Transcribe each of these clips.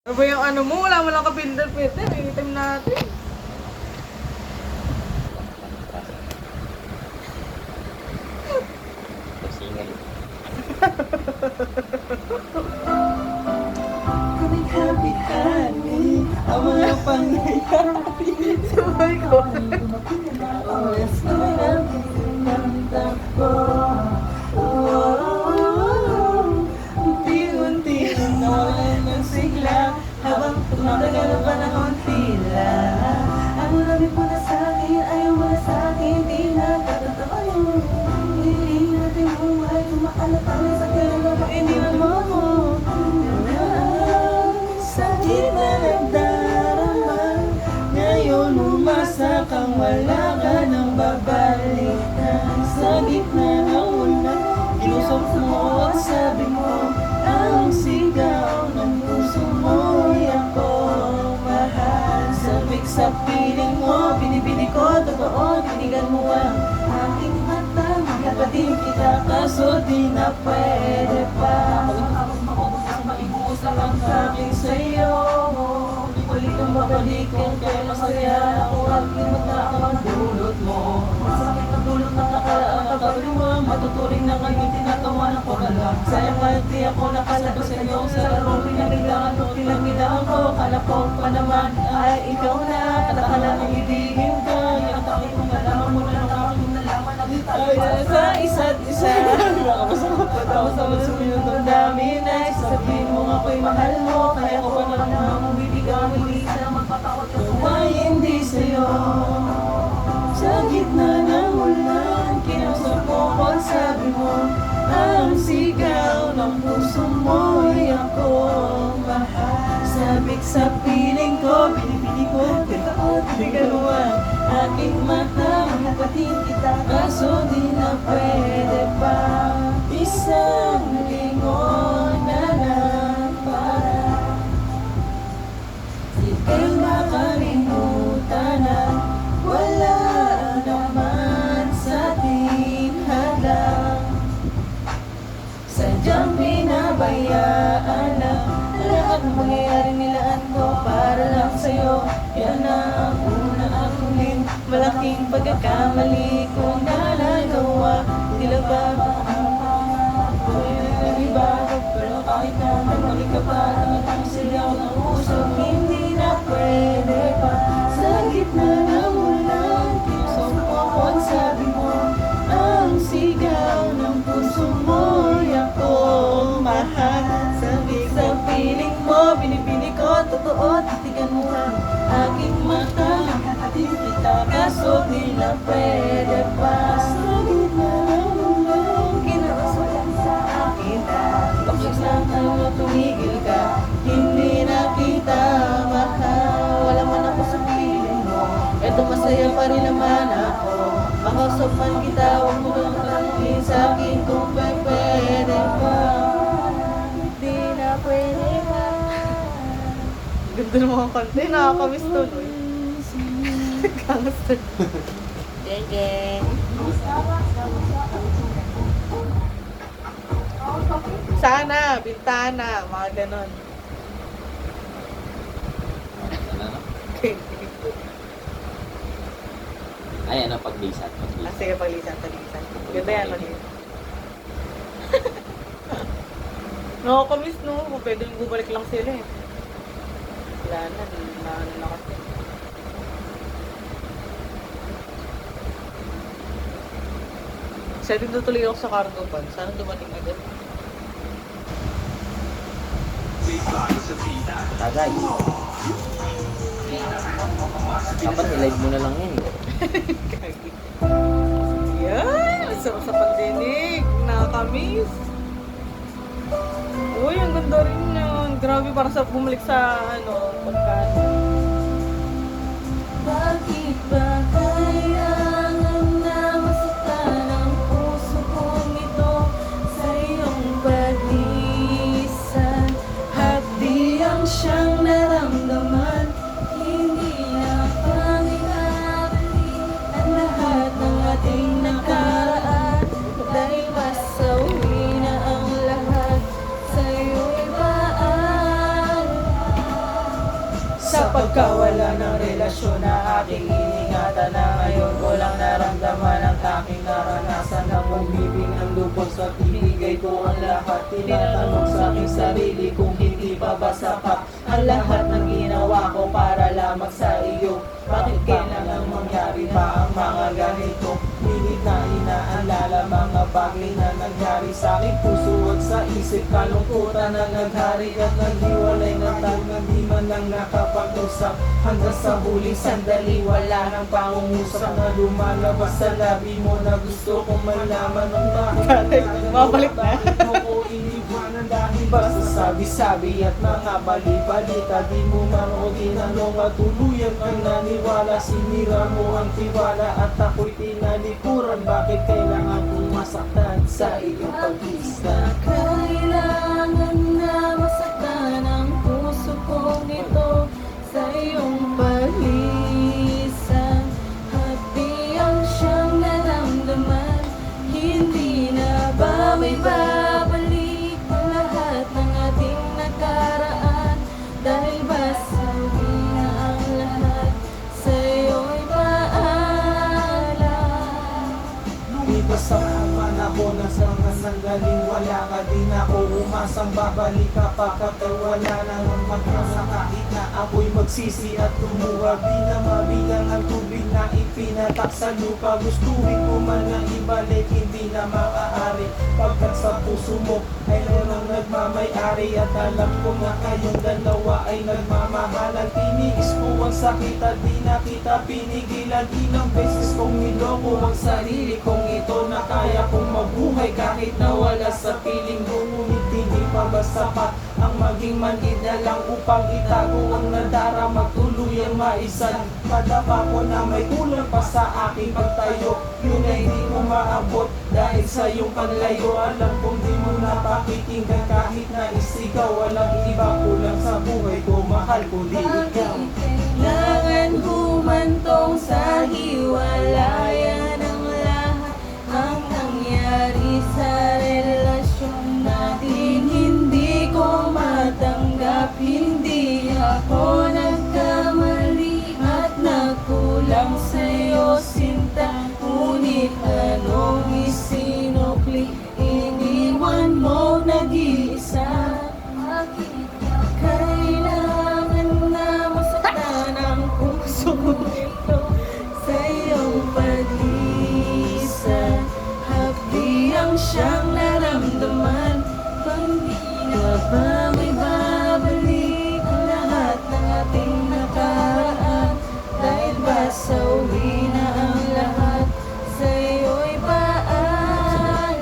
Ano ba yung ano mo? Wala mo lang ka-filter-filter. Item natin. Kaming happy-happy ang mga pangyayari. Sabay ko. Oras ko nagtitinamdam ko. Unti-unti nawalan ng sigla habang tumatagal ang panahon tila. Ang labi mo na sa'kin, ayaw mo na sa'kin, di na katatayo. Hindi natin buhay, kumaalat-alat sa kailan mo, iniwan mo ako. Sakit na nagdarama, ngayon umasa kang wala ka nang babalikan. Sa gitna ng ulan, kinusap mo at sabi mo, ang sigaw ng puso mo'y ako mahal. Sabik sa piling mo, binibini ko, totoo, tinigan mo ang aking mata. Magkapatin kita, kaso di na pwede pa. Maibuos lang ang aking sa'yo. Ulit kang babalikin, kaya masaya ako at limata ang dulot mo. Masakit ang dulot ng nakaraan, nakatuliwang matuturing na ngayon, tinatawanan ko ka lang. Sayang kahit di ako nakalado sa iyo, sa larong pinagbilangan mo, pinagbilangan ko. Kala ko pa naman ay ikaw na, katakala ng ibigin ka. Yung takit kong nalaman mo na nung aking nalaman na tayo sa isa't isa. Tapos sumunod ang dami na isasabihin mo ako'y mahal mo. Kaya ko pa naman namang bibigyan mo, hindi na magpatawad ka kung ay hindi sa'yo. Sa gitna ng ulan, kinusap mo ko at sabi mo, ang sigaw ng puso mo'y ako mahal. Sabik sa piling ko, binibini ko, tinigan mo ang aking mata. Magkapatin kita, kaso di na pwede pa. Isang lingon na lang para ika'y makalimutan na wala naman sa ating hadlang. Sadyang pinabayaan na lahat ng mangyayari nilaan ko para lang sa'yo. Yan ang una at huling malaking pagkakamali kong nalagawa. Tila ba ako'y nagbago, pero kahit na mali ka pa, ang sigaw ng puso hindi na pwede pa. Sa gitna ng ulan, kinusap mo ako at sabi mo, ang sigaw ng puso mo'y ako mahal. Sabik sa piling mo, binibini ko, totoo, titigan mo ang aking mata. Magkakatin kita, kaso di na pwede pa. Sa gitna ng ulan, kinakasalan sa akin na bakit lang tayo tumigil ka, hindi na kita mahal. Wala man ako sa piling mo, eto masaya pa rin naman ako. Makausap man kita, huwag mo lang tanongin sa akin kung pwede pa. Di na pwede pa. Ganda ng mga kante. Nakakamiss tuloy. Kamusta? Jeng jeng. Sana, bintana, mga ganon. Okay. Ay, ano, paglisan. Ah, sige, paglisan. Ganda yan, paglisan. Nakakamiss, no? Kung pwede yung bumalik lang sila eh. Wala na, ano na kasi. Siya din tutuloy ako sa cargo van. Sana dumating agad. Tagay. Dapat i-live mo na lang yan. Yan! Isa sa pandinig. Nakakamiss. Uy, ang ganda rin yun. Grabe, para sa bumalik sa, pagkano. Bakit ba kailangan na masaktan ang puso kong ito sa iyong paglisan? Hapdi ang siyang naramdaman, hindi na pangyayari ang lahat ng ating nakaraan. Dahil masawi na ang lahat, sa'yo'y baan Sa pagkawala ng relasyon na aking iningatan na ngayon ko lang naramdaman ang aking naranasan ng pag-ibig ng lubos at ibigay ko ang lahat. Tinatanong sa aking sarili kung hindi pa ba sapat ang lahat ng ginawa ko para lamang sa iyo. Bakit kailangan mangyari pa ang mga ganito? Pilit na inaalala mga bagay na nangyari sa aking puso at sa isip. Kalungkutan na naghari at naghiwalay ng tayo. Di man lang nakapag-usap hanggang sa huling sandali. Wala nang pangungusap na lumalabas sa labi mo na gusto kong malaman ng bakit. Babalik na. Bakit mo ko iniwanan dahil basta sabi-sabi at mga bali-balita. Di mo man o tinanong at tuluyan kang naniwala. Sinira mo ang tiwala at ako'y tinalikuran. Bakit kailangan kong masaktan sa iyong pag-isa? Kailangan na masaktan ang puso ko nito sa iyong paglisan. Hati ang siyang naramdaman. Hindi na ba may babalik ang lahat ng ating nakaraan? Dahil ba sabi na ang lahat sa iyo'y paalam? Lumipas ang panahon na sa mga sanggaling wala ka din ako umasang babalik ka pa kapag wala nang magkasa kahit na ako'y magsisi at lumuha. Di na mabilang ang tubig na ipinatak sa lupa. Gustuhin ko man na ibalik hindi na maaari pagkat sa puso mo ay lang nagmamayari. At alam ko na kayong dalawa ay nagmamahalan. Tiniis ko ang sakit at di na kita pinigilan. Ilang beses kong niloko ang sarili kong ito na kaya kong mabuhay kahit nawala sa piling ko. Ngunit hindi pa ba sapat ang maging manhid na lang upang itago ang nadarama tuluyang maisan. Madapa ko na may kulang pa sa aking pagtayo. Yun ay di mo maabot dahil sa iyong paglayo. Alam kong di mo napakikinggan kahit na isigaw. Walang iba kulang sa buhay ko, mahal ko di ikaw. Kailangan humantong sa hiwalayan ang lahat ang nangyari sa relasyon natin. Hindi ko matanggap, hindi ako nagkamali at nagkulang sa'yo sinta. Ngunit anong isinukli, iniwan mo nag-iisa. Kailangan na masaktan ang puso ito sa iyong paglisan. Hapdi ang siyang naramdaman. Hindi na ba may babalik ang lahat ng ating nakaraan? Dahil ba sa uwi na ang lahat sa iyo'y paalam?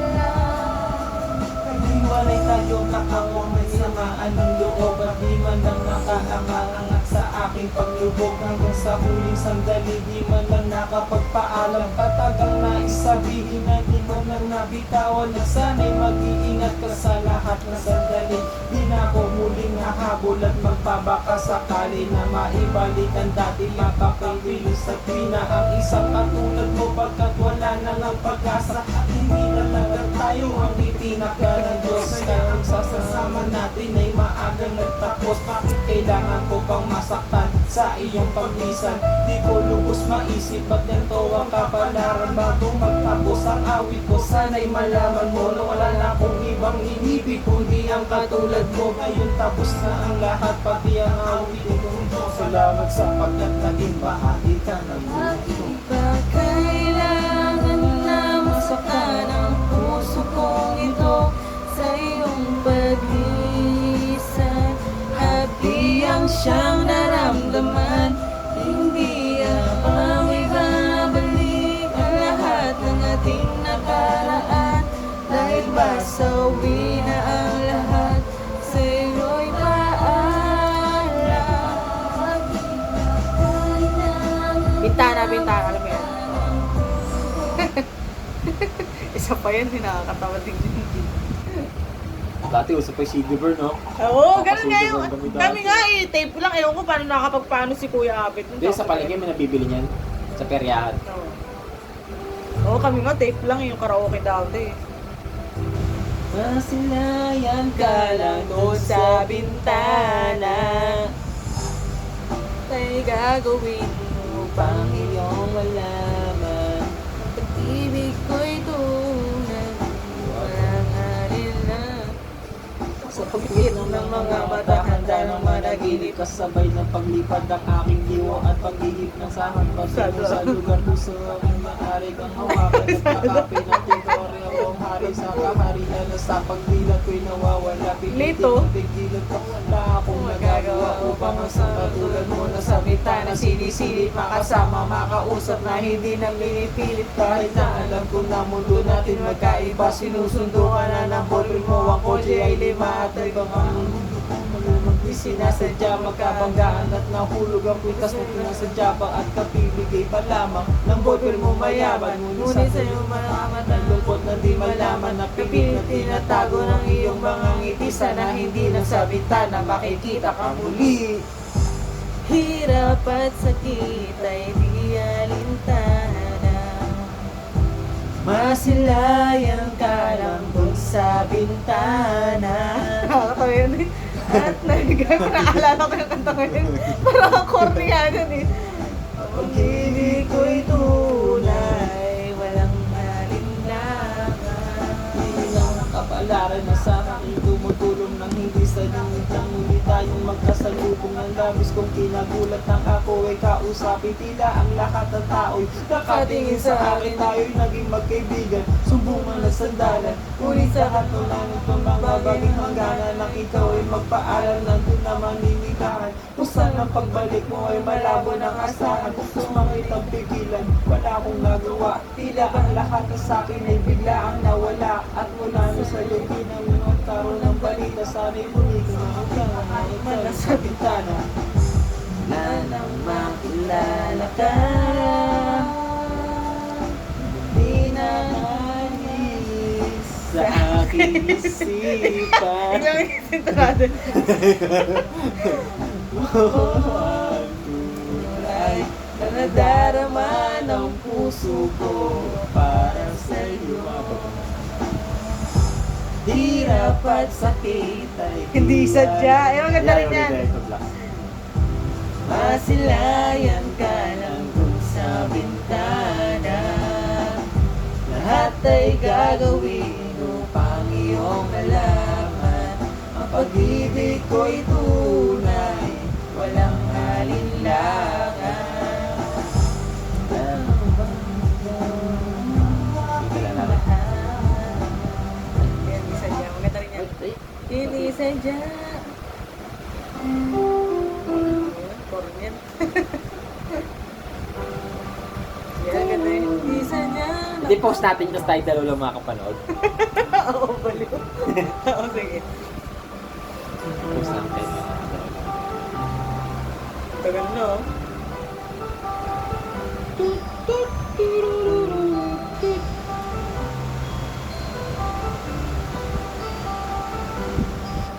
Naghiwalay tayo na ako may samaan ng loob. At di man lang nakaangat sa aking paglubog. Hanggang sa huling sandali di man lang nakapagpaalam. Patagang nais sabihin na di man lang nabitawan. Na sana'y mag-iingat ka sa lahat ng sandali. Di na ako muling nahabol at magpabaka sakali na maibalik ang dati makapawilis at na ang isang katulad mo pagkat wala na lang pag-asa. At hindi na talaga tayo ang itinakda ng Diyos. Kaya ang sasasama natin ay maagang nagtapos. Bakit kailangan ko pang masaktan sa iyong paglisan? Di ko lubos maisip at ganito ang kapalaran. Bago magtapos ang awit ko, sana'y malaman mo na wala na akong ibang inibig kundi ang katulad mo. Ngayon tapos na ang lahat, pati ang awit ko. Salamat sa pagkat naging bahagi ka ng buhay ko. Bakit ba kailangan na masaktan ang puso kong ito sa iyong paglisan? Hati ang siyang naramdaman. Hindi pa may babalik ang lahat ng ating nakaraan. Dahil ba sa uwi na ang lahat sa iyo'y paalam? Bintana, alam mo yan. Isa pa yan, nakakatawa din yun. Dati uso pa yung CD burn, no? Oo, ganun nga yung, Papasudo lang kami nga tape lang, ewan ko paano nakapagpaano si Kuya Abit. Hindi, sa palengke may nabibili niyan. Sa peryahan. Oo, kami nga tape lang yung karaoke dati. Masilayan ka lang doon sa bintana. gagawin upang iyong malaman. pag-ibig ko'y tunay, walang alinlan. Sa pagpit ng mga mata, handa ng managinip, kasabay ng paglipad ng aking diwa at pag-ihip ng sahang patungo sa lugar gusto ang maaari kang hawakan at nakapin ng teritoryo ang hari sa kaharian na sa pagdilat ko'y nawawala. Lito. Pagdilat ko wala akong magagawa upang sa katulad mo na sa bitana sinisilip makasama makausap na hindi na pinipilit kahit na alam ko na mundo natin magkaiba. Sinusundo ka na ng ballroom mo, ang kotse ay lima at ibang ang mundo ko malumag di sinasadya, magkabanggaan at nahulog ang kwintas mo pinasadya pa at kapibigay pa lamang ng ballroom mo mayaman. Ngunit sa'yo malamat Ang lungkot na di malaman na pilit na tinatago ng iyong mga ngiti, sana hindi nagsabita na makikita ka muli. hirap at sakit ay di alintana. Masilayan ka lang dun sa bintana. Nakakatawa yun eh. At naalala ko yung kanta ko yun. Parang ang corny yan yun eh. Pag-ibig ko'y tunay, Walang alinlangan. ilang kapalaran na sa aking tumutulong nang hindi sa limit lang ngunit tayong magkasalubong ng labis kong kinagulat ng ako ay kausapin tila ang lahat ng tao'y nakatingin sa akin, tayo'y naging magkaibigan sumbungan na sandalan ngunit sa hatulan itong mga baging hangganan ng ikaw ay magpaalam nandun na maninikahan kung saan ang pagbalik mo ay malabo ng asahan kung makitang pigilan wala akong nagawa tila ang lahat na sa akin ay bigla ang nawala at mula na sa loob ng magkaroon ng balita sana'y muli ko na sa bintana Wala nang makilala ka. di na manis sa aking isipan Hindi ako isintarado. Tunay na nadarama ng puso ko para sa iyo. Hirap at sakit ay Hindi sadya. Eh, maganda rin yan. Masilayan ka lang dun sa bintana. Lahat ay gagawin upang iyong malaman. Ang pag-ibig ko'y tunay, walang alinlangan. Hindi sadya. Maganda rin yan. Hindi sadya. Corny yan. Yan, ganda yun. Hindi sadya. Hindi, post natin kasi tayo dalawa lang makakapanood. Oo, baliw. Oo, sige. Post natin. Tagal na oh.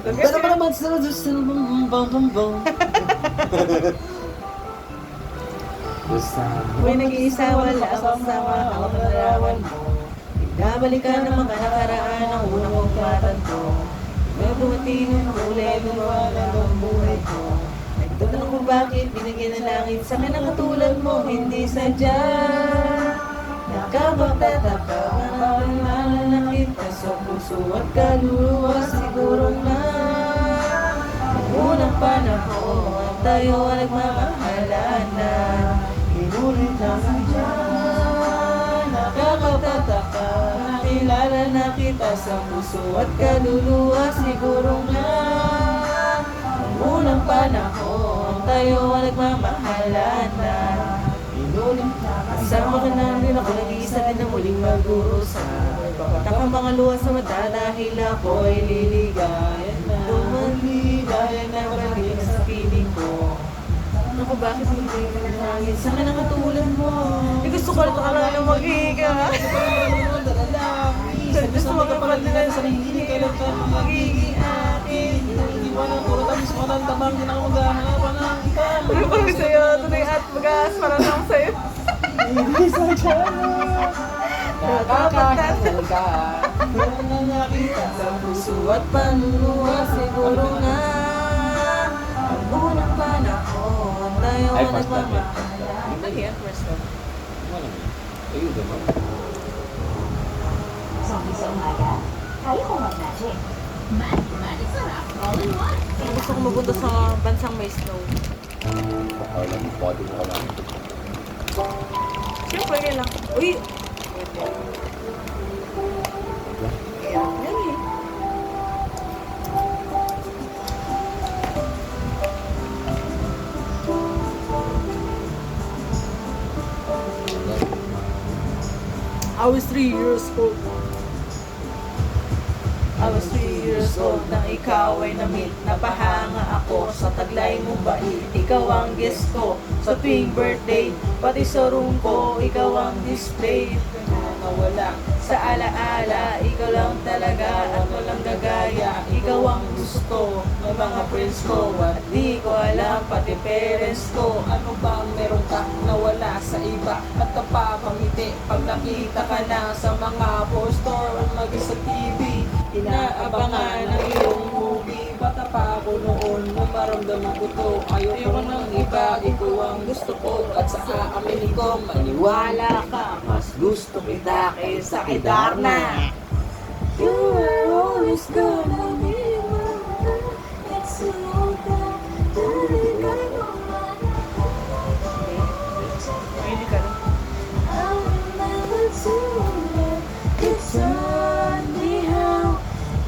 Pero naman sa May nag-iisa wala akong sama ang larawan mo. Nabalikan ng mga nakaraan ang unang kong matanto. May bumating ng kulay lumawala ng buhay ko. Nagtanong kung bakit binigyan ng langit sa akin ang katulad mo. Hindi sadya. Nakapagtataka parang nananakit ka sa puso at kaluluwa. Siguro na ang unang panahon tayo ay nagmamahalan na. Inulit lang sadya. Nakakapagtataka, Nakilala na kita sa puso at kaluluwa. Siguro nga ang unang panahon tayo ay nagmamahalan na. inulit lang Kasama ka na rin ako, nag-iisa din na muling mag-uusa. Patak ang mga luha sa mata dahil ako ay liligaya na. Lumaligaya na balik sa piling ko. Ano ko, bakit hindi ka nanangin sa akin ang katulad mo? Eh, gusto ko rin ka lang maghihiga. Gusto mo kapag nila sa hindi kailan ka magiging akin. Hindi mo na puro tapos mo nang tamang din ako maghahanapan ng ikan. Ano ba sa'yo? Tunay at mag-aas para lang sa'yo. Hindi sa tiyan. Nakakakasal na nakita Sa puso at panluwa siguro nga ang unang panahon tayo Ay, first love yan. Ano yan? First love. Ano naman? Ayun, diba? Sa umaga, kaya ko mag-magic. Magic sarap, all in one. Gusto ko mapunta sa bansang may snow. Baka lang, body mo ka lang. Siyempre, kailan. Uy! Yan eh. I was 3 years old. I was 3 years old nang ikaw ay na-meet. Napahanga ako sa taglay mong bait. Ikaw ang guest ko sa tuwing birthday. Pati sa room ko, ikaw ang display. Nawala sa alaala, ikaw lang talaga at walang gagaya. Ikaw ang gusto ng mga friends ko at di ko alam pati parents ko. Ano ba ang meron ka na wala sa iba at kapapangiti pag nakita ka na sa mga poster o maging sa TV. Inaabangan ang iyong movie. Bata pa ako noon nung maramdaman ko to. Ayoko ng iba, ikaw ang gusto ko. At sa amin ko, maniwala ka. Mas gusto kita kaysa kay Darna. You were always gonna be my love. It's so good. Mahilig ka no? I remember too well. You taught me how.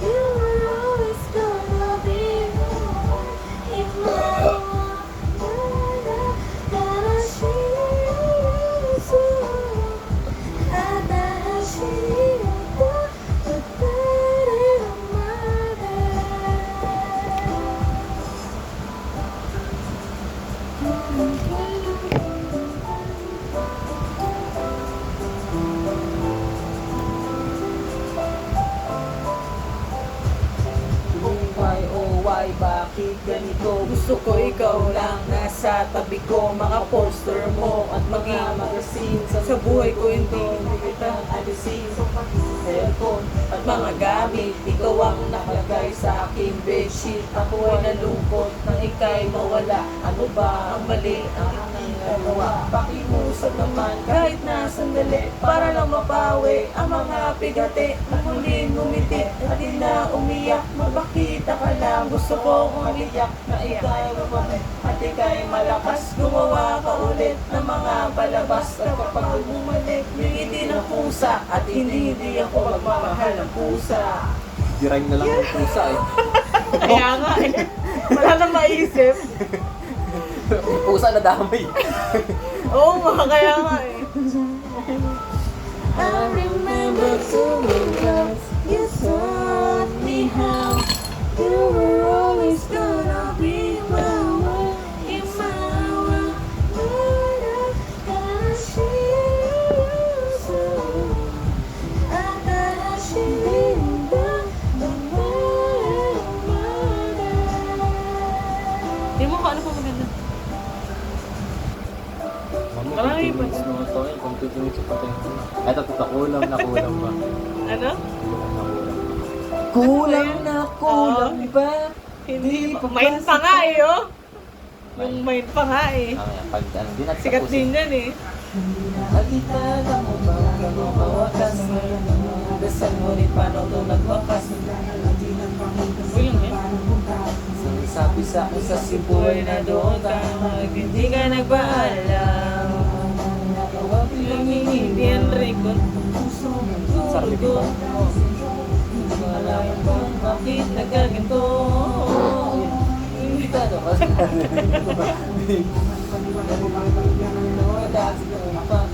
You were always gonna be my one. If my one, that I should so. At I should but that in my Why, oh why, bakit ganito? Gusto ko ikaw lang nasa tabi ko. Mga poster mo at mga magazine sa buhay ko hindi kita alisin. Cellphone at mga gamit, ikaw ang nakalagay sa aking bedsheet. Ako ay nalungkot nang ika'y mawala. Ano ba ang mali ang aking nagawa? Pakiusap naman kahit na sandali para lang mapawi ang mga pigati. Muling ngumiti at di na umiyak. Magpakita ka lang, gusto ko umiyak na ika'y mababit at ika'y malakas. Gumawa ka ulit ng mga palabas at kapag bumalik yung ngiti ng pusa at hindi ako magmamahal ng pusa. Dirime na lang yung pusa eh. Kaya nga eh. Wala nang maisip. Yung pusa na damay. Oo nga, kaya nga eh. I remember too well. You taught me how. You were always gonna be my one. If I were I should so. I thought I should Di mo ko ano pa maganda. Marami pa. Mga to yun, kung tutuloy sa patay. Eto, kulang na kulang ba? Ano? Kulang na kulang ba? Hindi pa. Main pa nga eh oh. Yung main pa nga eh. Pag ano, di natin Sikat tapusin. din yan eh. Nakita mo ba kami mawakas dasal ngunit paano ito nagwakas Uy lang yan. Sabi sa akin sa Cebu na doon ka Hindi ka nagpaalam. Hindi yan record. Sarili ko. Wala bang bakit nagkaganto?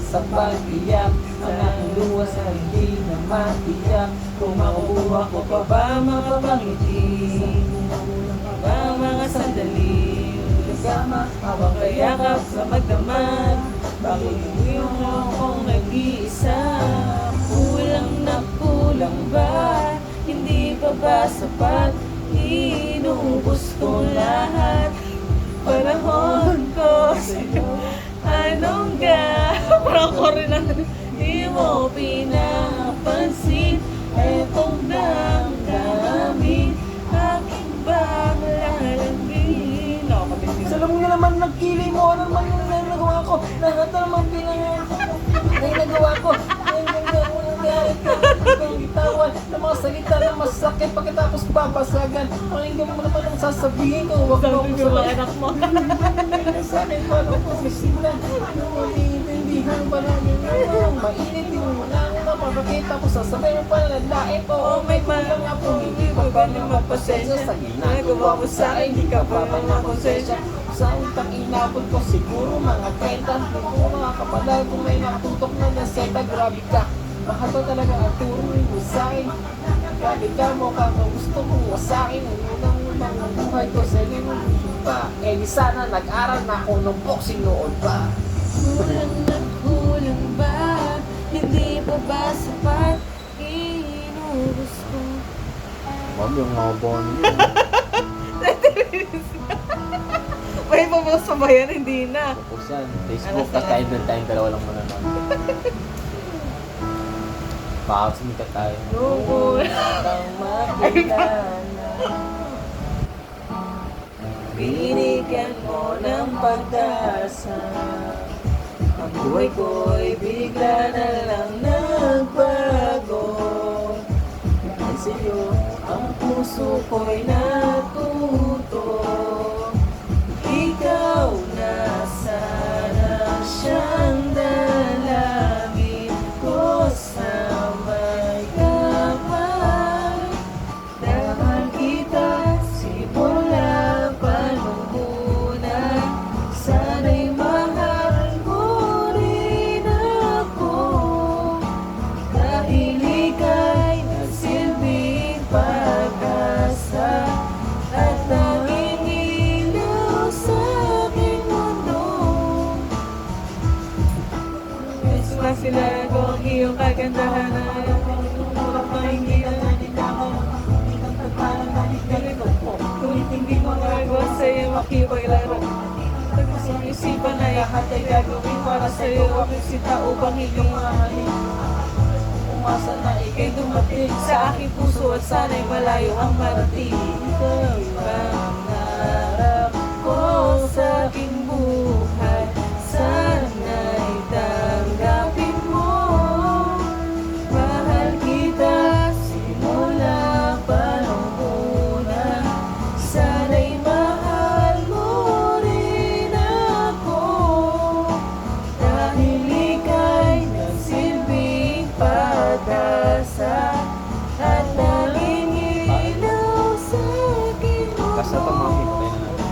Sa pag-iyak ang luwa sa hindi na matiyak. Kung makukuha ko pa ba mapapangiti ba mga sandali Nagkama, hawak kayakap sa magdamag. Bakit hindi mo akong nag-iisa? Kulang na kulang ba? Hindi pa ba sapat? Inubos ko lahat. Panahon ko sa'yo. Anong parang ko rin ang di mo pinapansin. Etong damdamin aking bang lalambing. Nakakabit. Sa lang mo na naman nagkili mo. Ano naman yung ko. Lahat na naman pinangalan ko. Ay nagawa ko. Ay nagawa ko ng galit ko. Ang bitawan ng mga salita na masakit pagkatapos babasagan. Pakinggan mo naman ang sasabihin ko. Huwag mo Sabi ako ko mga sabihin. anak mo. Sa akin paano ko sisilan. Naiintindihan pa namin naman. Mainit yung wala ko na makakita ko. Sasabihin mo pala lain ko. Oh, may kulang ako. Hindi ba ba ganun na magpasensya sa ginagawa mo sa akin? Hindi ka ba makonsensya? Sa utang inabot ko siguro mga 30. Hindi ko makakapalag kung may nakatutok na naseta. Grabe ka. Mahal ko talaga ang turuin mo sa akin. Grabe ka mo ka gusto mo sa akin. Unang buhay ko sa inyo pa. Eh di sana nag-aral na ako ng boxing noon pa. Kulang na kulang ba? Hindi pa ba sapat? Inubos ko. Ma'am, yung mga bono yun. May papost pa ba yan? Hindi na. Tapos yan, Facebook, tapos tayong dalawa lang muna nun. Baka sumikat tayo. Oo. Ang makilala. Binigyan mo ng pag-asa. Ang buhay ko'y bigla na lang nagbago. Dahil sa'yo, ang puso ko'y natuto. Ikaw na sana siyang dalangin ko sa may kapal. Dahil kita simula pa nung una. Sana'y mahal mo rin ako. Dahil ika'y nagsilbing pag-asa. At tanging ilaw sa aking mundo. Gusto na sila ko ang iyong kagandahan na urap na hindi na nanitakaw. Ngunit hindi mo magagawa sa'yo makipaglaro. Ang isipan na lahat ay gagawin para sa'yo. Ang sita upang hindi mahalin. Umasa na ika'y dumating Sa aking puso at sana'y malayo ang marating. Ikaw ang narap Ko sa aking buhay, sana'y tanggapin mo. Mahal kita simula pa nung una. Sana'y mahal mo rin ako. Dahil ika'y nagsilbing pag-asa. At tanging ilaw sa aking Kasi ito mga pinatay na natin.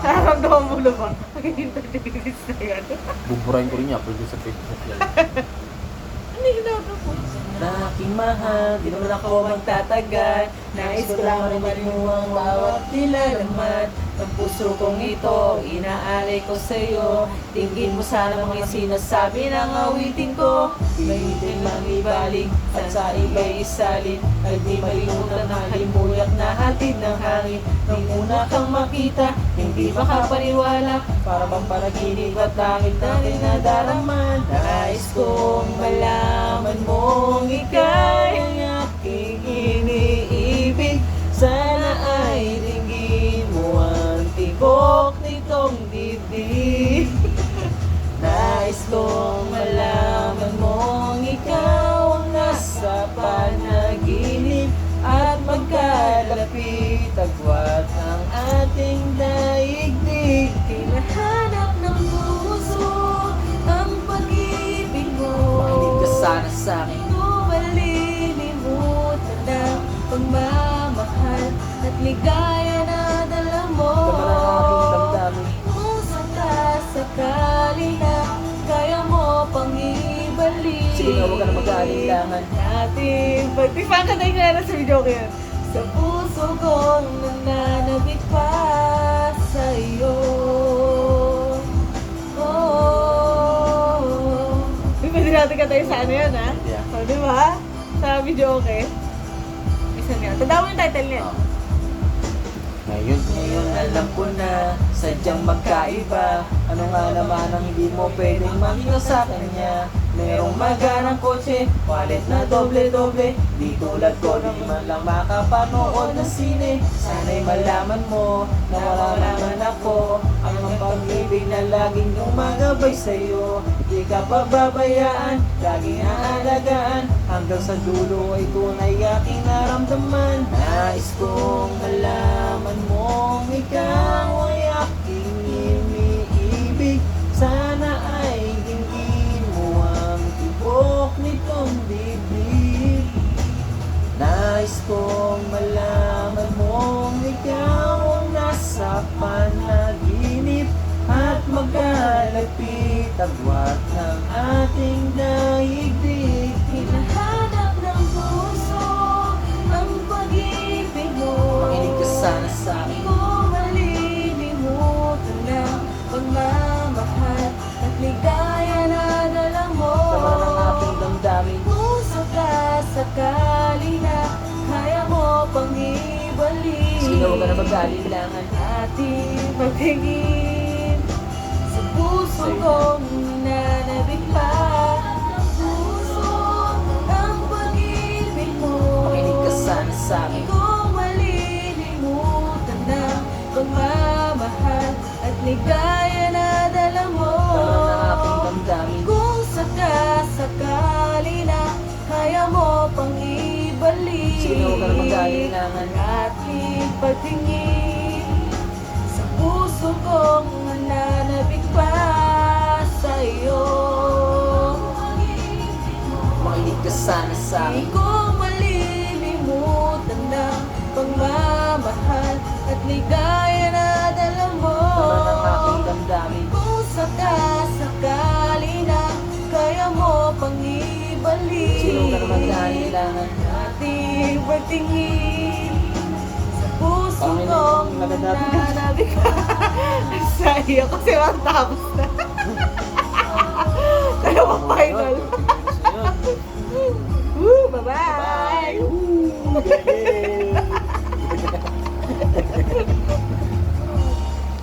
Nararamdaman mo na ba? Mag-30 minutes na yan. Buburahin ko rin niya, produce sa Facebook yan. Ano yung ginagawa mo? na aking mahal, di naman ako magtatagal. Nais ko lang marinig mo ang bawat nilalaman ng puso kong ito, inaalay ko sa'yo. Tingin mo sana mga sinasabi ng awitin ko. May itin mang ibalik at sa iba'y isalin. Ay di malimutan na halimuyak na hatid ng hangin. Nung una kang makita, hindi makapaniwala. Para bang panaginip at langit natin nadaraman. Nais kong malaman mong ika'y ang aking iniibig. Sana ay tingin mo ang tibok nitong dibdib. Nais kong malaman mong ikaw ang nasa panaginip. At magkalapit agwat ang ating daigdig. Hinahanap ng puso ang pag-ibig mo. Makinig ka sana sa akin. Di ko malilimutan ang pagmamahal at ligaya na dala mo. Kaman ang aking damdamin. Kung sakasakali na kaya mo pang ibalik. Sige nga, huwag ka na mag-aalinlangan. Natin. Pag-tifan ka na yung nila sa video ko yan. Sa puso kong nananabik pa sa'yo. Oh. Uy, pwede natin ka tayo sa ano yan, ha? Yeah. O, di ba? Sa video, okay? Isa niya. Tanda mo yung title niya. Ngayon, Ngayon alam ko na sadyang magkaiba. Ano nga naman ang hindi mo pwedeng makita sa kanya. Merong magarang kotse, wallet na doble-doble. Di tulad ko di man lang makapanood ng sine. Sana'y malaman mo na wala naman ako. Ang pag-ibig na laging gumagabay sa'yo. Di ka pababayaan, laging aalagaan, hanggang sa dulo ay tunay aking naramdaman. Nais kong malaman mong ikaw ay aking iniibig. Sana ay dinggin mo ang tibok nitong dibdib. Nais kong malaman mong ikaw ang nasa panaginip, at magkalapit agwat ng ating daigdig. Hinahanap ng puso ang pag-ibig mo. Makinig ka sana sa Di akin. ko malilimutan ang pagmamahal at ligaya na dala mo. Sama ng aking damdamin. Kung sakasakali na kaya mo pang ibalik, Sino ka na mag-alilangan? ating pagtingin sa puso kong nanabig pa. Puso ang pag-ibig mo. Makinig ka sana sa Di akin. ko malilimutan ang pagmamahal at ligaya na dala mo. Sama ng aking damdamin. Kung sakasakali na kaya mo pang ibalik, Sino ka na mag-alilangan? ating pagtingin sa puso kong nananabik pa sa'yo. Makinig ka sana sa Di akin. ko malilimutan ang pagmamahal at ligaya na dala mo. Sama ng aking damdamin. Kung sakasakali na kaya mo pang ibalik, Sino ka na mag-alilangan? ating pagtingin sa puso Panginoon, kong nagadapit ka. nananabik pa sa'yo. Kasi matapos na. Kaya final. Woo! Bye-bye! Bye!